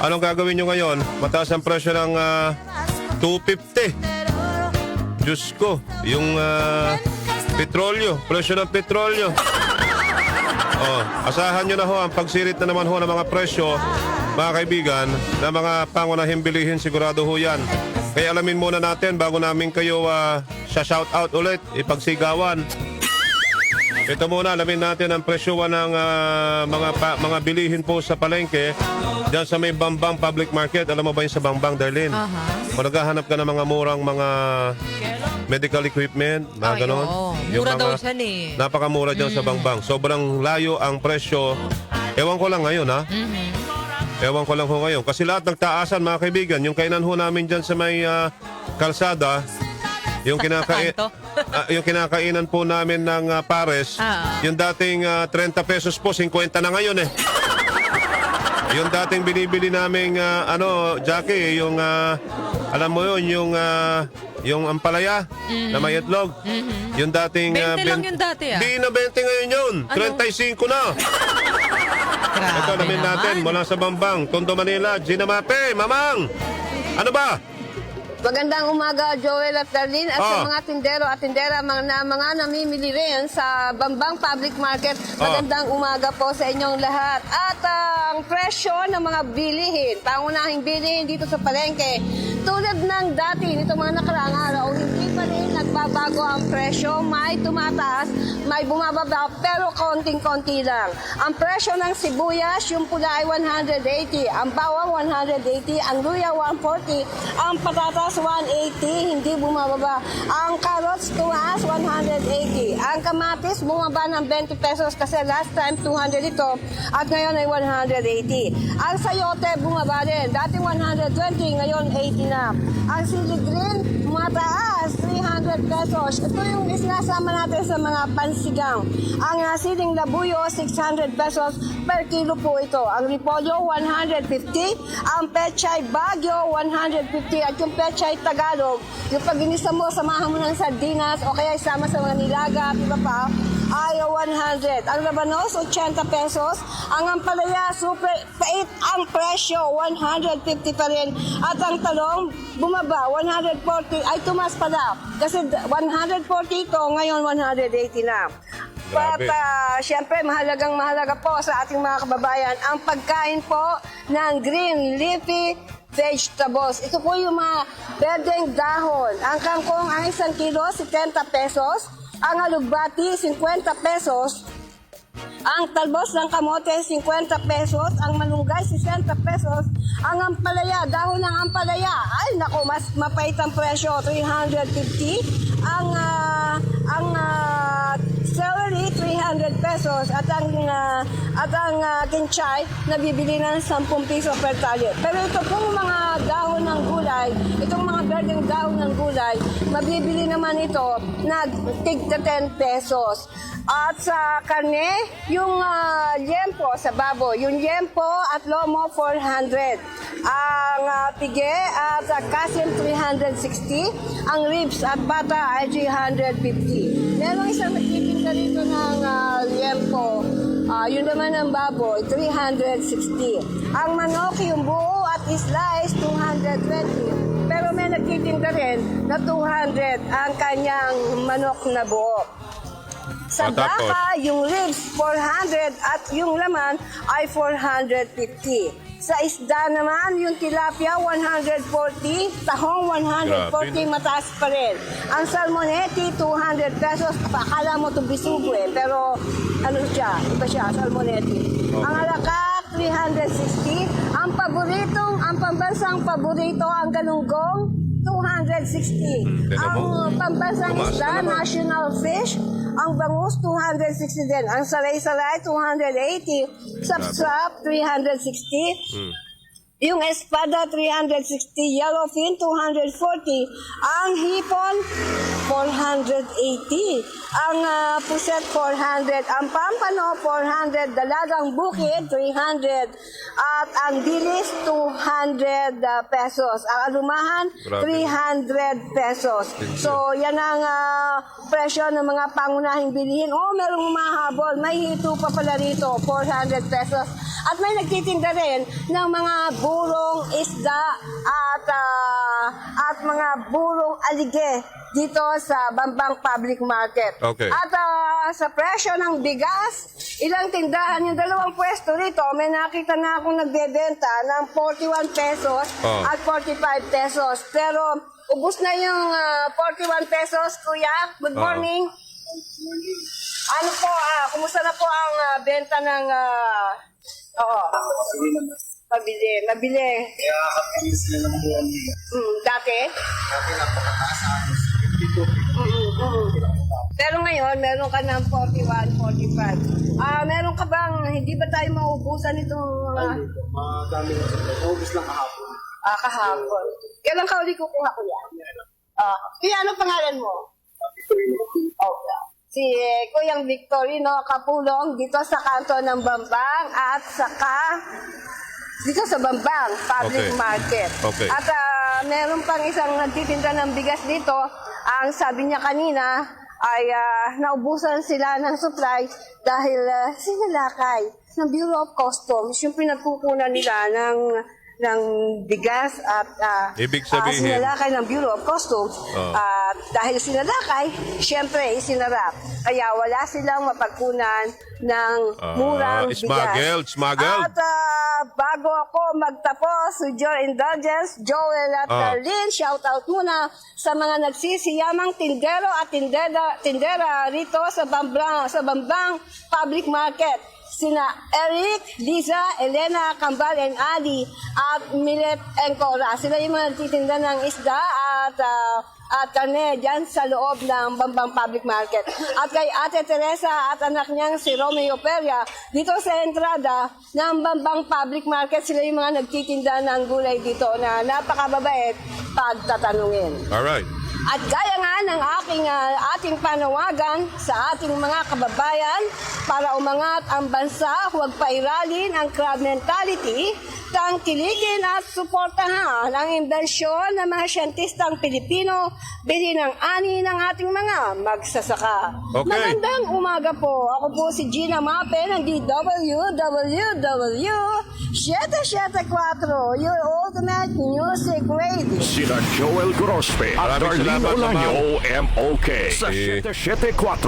anong gagawin nyo ngayon? Mataas ang presyo ng 250. Diyos ko, yung petrolyo, presyo ng petrolyo. Asahan nyo na ho ang pagsirit na naman ho ng mga presyo, mga kaibigan, na mga pangunahing bilihin, sigurado ho yan. Kaya alamin muna natin bago namin kayo shout out ulit, ipagsigawan. Ito muna, alamin natin ang presyo ng mga bilihin po sa palengke dyan sa may Bambang Public Market. Alam mo ba yung sa Bambang, Darlene? Kung naghahanap ka ng mga murang mga medical equipment, mga ganon. Mura daw siya eh. Napakamura dyan sa Bambang. Sobrang layo ang presyo. Ewan ko lang ngayon, ha? Ewan ko lang ho ngayon. Kasi lahat nagtaasan, mga kaibigan. Yung kainan ho namin dyan sa may kalsada, yung yung kinakainan po namin ng pares, yung dating 30 pesos po, 50 na ngayon eh. Yung dating binibili naming Jackie, yung alam mo yun, yung ampalaya na may itlog. Yung dating 20 lang yung dati Di na 20 ngayon yun. 35 na. Ito namin natin mula sa Bambang, Tondo, Manila, Gina Mape, Mamang. Ano ba? Magandang umaga, Joel at Darlene, at sa mga tindero at tindera mga namimili rin sa Bambang Public Market. Magandang umaga po sa inyong lahat. At ang presyo ng mga bilihin, pangunahing bilihin dito sa palengke, tulad ng dati, nito mga nakaraang araw, hindi pa rin nagbabago ang presyo. May tumataas, may bumababa, pero konting-konti lang. Ang presyo ng sibuyas, yung pula ay 180, ang bawang 180, ang luya 140, ang patatas 180, hindi bumababa. Ang carrots tumaas 180. Ang kamatis bumaba ng 20 pesos kasi last time 200 ito at ngayon ay 180. Ang sayote bumaba din. Dati 120, ngayon 80 na. Ang sili green mataas 300 pesos. Ito yung isinasama natin sa mga pansigang. Ang siling labuyo 600 pesos per kilo po ito. Ang repolyo 150, ang pechay bagyo 150 at yung pechay Tagalog, yung pag inisa mo, samahan mo ng sardinas o kaya isama sa mga nilaga, iba pa, ay 100. Ang labanos, 80 pesos. Ang ampalaya, super pait ang presyo, 150 pa rin. At ang talong, bumaba, 140, ay tumas pala. Kasi 140 ito, ngayon 180 na. At syempre, mahalaga po sa ating mga kababayan ang pagkain po ng green leafy vegetables. Ito po yung mga berdeng dahon. Ang kangkong ay 1 kilo, 70 pesos. Ang alugbati, 50 pesos. Ang talbos ng kamote, 50 pesos. Ang malunggay, 60 pesos. Ang ampalaya, dahon ng ampalaya, ay naku, mas mapait ang presyo, 350. Ang celery, 300 pesos. At ang kinchay, nabibili ng 10 piso per tali. Pero ito pong mga dahon ng gulay, itong mga berdeng dahon ng gulay, mabibili naman ito na tig 10 pesos. At sa karne, yung liempo sa babo, yung liempo at lomo 400. Ang pige at kasim 360. Ang ribs at pata ay 350. Merong isang nagtitinda rito ng liempo. Yun naman ang baboy, 360. Ang manok, yung buo at slice, 220. Pero may nagtitinda rin na 200 ang kanyang manok na buo. Sa baka, yung ribs, 400 at yung laman ay 450. Sa isda naman, yung tilapia, 140, tahong 140, mataas pa rin. Ang salmoneti, 200 pesos. Akala mo ito bisugo eh, pero ano siya, iba siya, salmoneti. Ang alakak, 360. Ang pambansang paborito, ang galunggong, 260. Ang pambansang isda, national fish, ang bangus, 260 din. Ang salay-salay, 280. Sap-sap, 360. Yung espada, 360. Yellowfin, 240. Ang hipon, 480. Ang puset, 400. Ang pampano, 400. Dalagang bukid, 300. At ang dilis, 200 pesos. Ang alumahan, 300 pesos. So, yan ang presyo ng mga pangunahing bilihin. Oh, merong mahabol. May hito pa pala rito, 400 pesos. At may nagtitinda rin ng mga burong isda at mga burong alige dito sa Bambang Public Market. Okay. At sa presyo ng bigas, ilang tindahan, yung dalawang pwesto rito, may nakita na akong nagbebenta ng 41 pesos Oh. at 45 pesos. Pero ubus na yung 41 pesos, kuya. Good morning. Ano po, kumusta na po ang benta ng... Mabili. Kaya kapag sila ng buwan niya. Dati? Dati napakataas na. 52. Pero ngayon, meron ka ng 41, 45. Meron ka bang, hindi ba tayo maubusan itong Madami na sila. August lang kahapon. kahapon? Kailan ka ulit kukuha ko yan? Kuya, ano pangalan mo? Okay. Si Kuyang Victorino Capulong dito sa kanto ng Bambang at saka dito sa Bambang Public Okay. Market. Okay. At meron pang isang nagtitinda ng bigas dito. Ang sabi niya kanina ay naubusan sila ng supply dahil sinalakay ng Bureau of Customs yung pinagkukunan nila ng bigas at Ibig sabihin- sinalakay ng Bureau of Customs. At dahil sinalakay, syempre isinarap. Kaya wala silang mapagkunan ng murang bigas. smuggled. At bago ako magtapos with your indulgence, Joel at Darlene, shout out muna sa mga nagsisiyamang tindero at tindera rito sa Bambang Public Market. Sina Eric, Liza, Elena, Kambal, and Adi at Milet and Cora. Sila yung mga nagtitinda ng isda at karne dyan sa loob ng Bambang Public Market. At kay Ate Teresa at anak niyang si Romeo Peria, dito sa entrada ng Bambang Public Market, sila yung mga nagtitinda ng gulay dito na napakababait pagtatanungin. Alright. At gaya nga ng ating panawagan sa ating mga kababayan para umangat ang bansa, huwag pairalin ang crab mentality, tangkilikin at suportahan ang imbensyon ng mga siyentistang Pilipino, bilhin ang ani ng ating mga magsasaka. Okay. Magandang umaga po. Ako po si Gina Mape ng DWWW 774, your ultimate music radio. Sina Joel Grospe at Maraming Darlene salamat Olanyo naman. MOK sa Eh, 774